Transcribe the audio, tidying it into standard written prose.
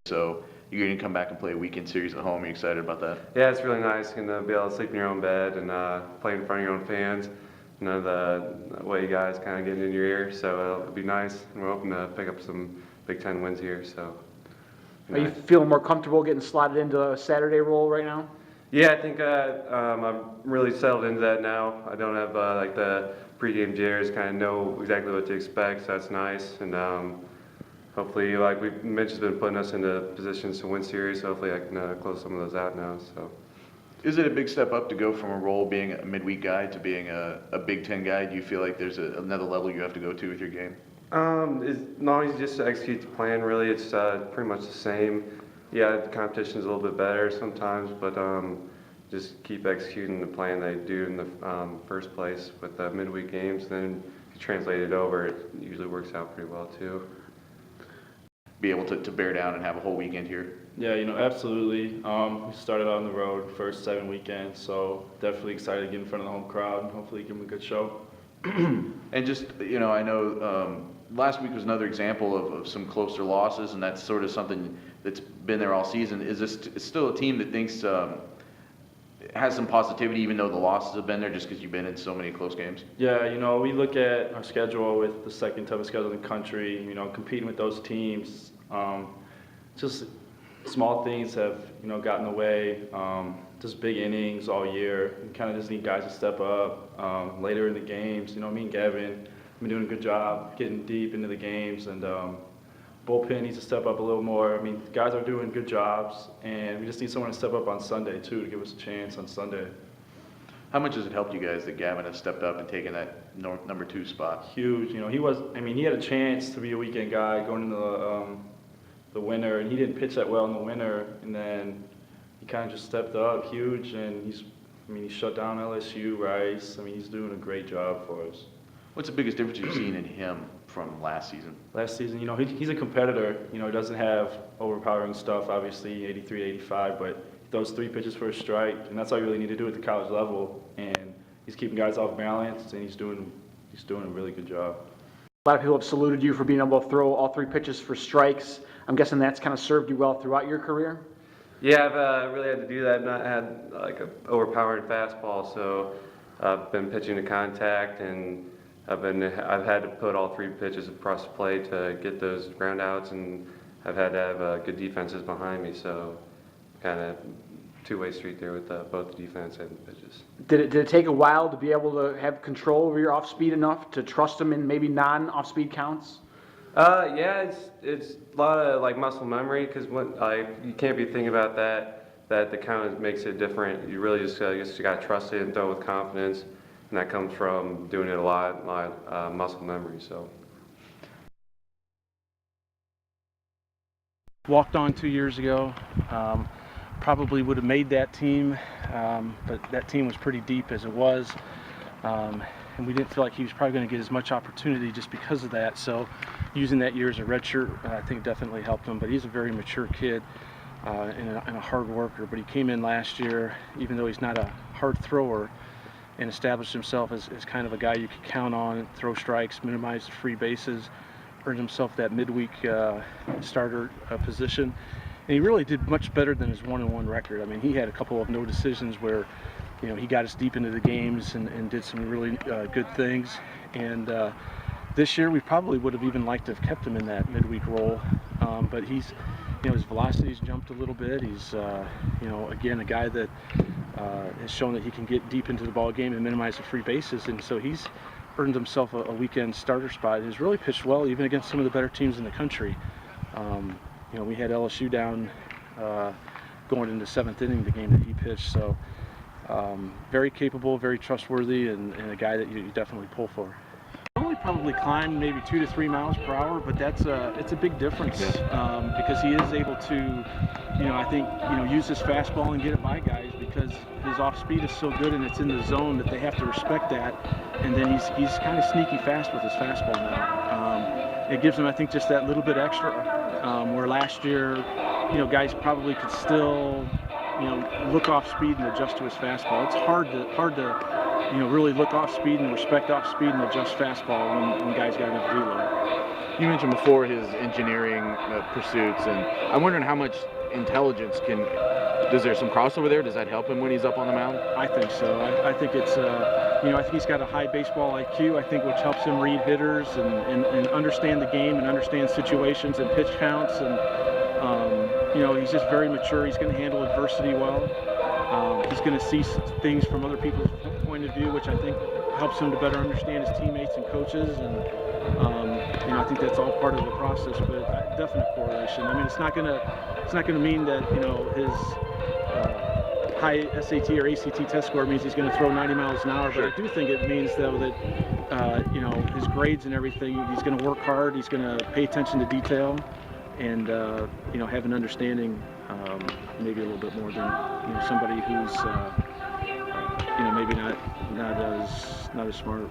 So you're going to come back and play a weekend series at home. Are you excited about that? Yeah, it's really nice to be able to sleep in your own bed and play in front of your own fans. None of the way guys kind of getting in your ear, so it'll be nice. And we're hoping to pick up some Big Ten wins here. So. Are you feeling more comfortable getting slotted into a Saturday role right now? Yeah, I think I'm really settled into that now. I don't have like the pregame jitters. Kind of know exactly what to expect, so that's nice. And hopefully, like Minch has been putting us into positions to win series. So hopefully, I can close some of those out now. So. Is it a big step up to go from a role being a midweek guy to being a Big Ten guy? Do you feel like there's another level you have to go to with your game? It's not easy just to execute the plan, really. It's pretty much the same. Yeah, the competition's a little bit better sometimes, but just keep executing the plan they do in the first place with the midweek games. Then if you translate it over, it usually works out pretty well too. Be able to bear down and have a whole weekend here? Yeah, absolutely. We started on the road first 7 weekends, so definitely excited to get in front of the home crowd and hopefully give them a good show. And just, I know last week was another example of some closer losses, and that's sort of something that's been there all season. Is this still a team that thinks has some positivity even though the losses have been there just because you've been in so many close games? Yeah, we look at our schedule with the second toughest schedule in the country, competing with those teams. Just small things have, gotten away. Just big innings all year. We kind of just need guys to step up later in the games. Me and Gavin have been doing a good job getting deep into the games, and bullpen needs to step up a little more. Guys are doing good jobs, and we just need someone to step up on Sunday too to give us a chance on Sunday. How much has it helped you guys that Gavin has stepped up and taken that number 2 spot? Huge. He had a chance to be a weekend guy going into the winter, and he didn't pitch that well in the winter, and then he kind of just stepped up huge, and he shut down LSU, Rice. He's doing a great job for us. What's the biggest difference you've seen in him from last season? Last season, he's a competitor. He doesn't have overpowering stuff, obviously, 83, 85, but he throws 3 pitches for a strike, and that's all you really need to do at the college level. And he's keeping guys off balance, and he's doing a really good job. A lot of people have saluted you for being able to throw all 3 pitches for strikes. I'm guessing that's kind of served you well throughout your career? Yeah, I've really had to do that. I've not had like an overpowering fastball, so I've been pitching to contact, and I've had to put all 3 pitches across the plate to get those ground outs, and I've had to have good defenses behind me, so kind of two-way street there with both the defense and the pitches. Did it take a while to be able to have control over your off-speed enough to trust them in maybe non-off-speed counts? Yeah, it's a lot of like muscle memory, because you can't be thinking about that the count makes it different. You really just got to trust it and throw with confidence, and that comes from doing it a lot muscle memory. So. Walked on 2 years ago. Probably would have made that team, but that team was pretty deep as it was. And we didn't feel like he was probably going to get as much opportunity just because of that. So using that year as a redshirt, I think definitely helped him. But he's a very mature kid and a hard worker. But he came in last year, even though he's not a hard thrower, and established himself as kind of a guy you could count on, throw strikes, minimize the free bases, earned himself that midweek starter position. And he really did much better than his 1-1 record. He had a couple of no decisions where he got us deep into the games and did some really good things. And this year we probably would have even liked to have kept him in that midweek role. But he's, his velocity's jumped a little bit. He's, again, a guy that has shown that he can get deep into the ball game and minimize the free bases. And so he's earned himself a weekend starter spot. He's really pitched well, even against some of the better teams in the country. We had LSU down going into 7th inning, the game that he pitched. So very capable, very trustworthy, and a guy that you definitely pull for. Only probably climbed maybe 2 to 3 miles per hour, but it's a big difference because he is able to, I think, use his fastball and get it by guys because his off speed is so good and it's in the zone that they have to respect that. And then he's kind of sneaky fast with his fastball now. It gives him, I think, just that little bit extra. Where last year, guys probably could still, look off speed and adjust to his fastball. It's hard to really look off speed and respect off speed and adjust fastball when guys got enough velo. You mentioned before his engineering pursuits, and I'm wondering how much intelligence does there some crossover there? Does that help him when he's up on the mound? I think so. I think it's, I think he's got a high baseball IQ, I think, which helps him read hitters and understand the game and understand situations and pitch counts. And, he's just very mature. He's going to handle adversity well. He's going to see things from other people's point of view, which I think helps him to better understand his teammates and coaches. And, I think that's all part of the process, but definite correlation. I mean, it's not going to mean that, his high SAT or ACT test score means he's going to throw 90 miles an hour, but I do think it means, though, that, his grades and everything, he's going to work hard, he's going to pay attention to detail, and, have an understanding maybe a little bit more than, somebody who's, maybe not as smart.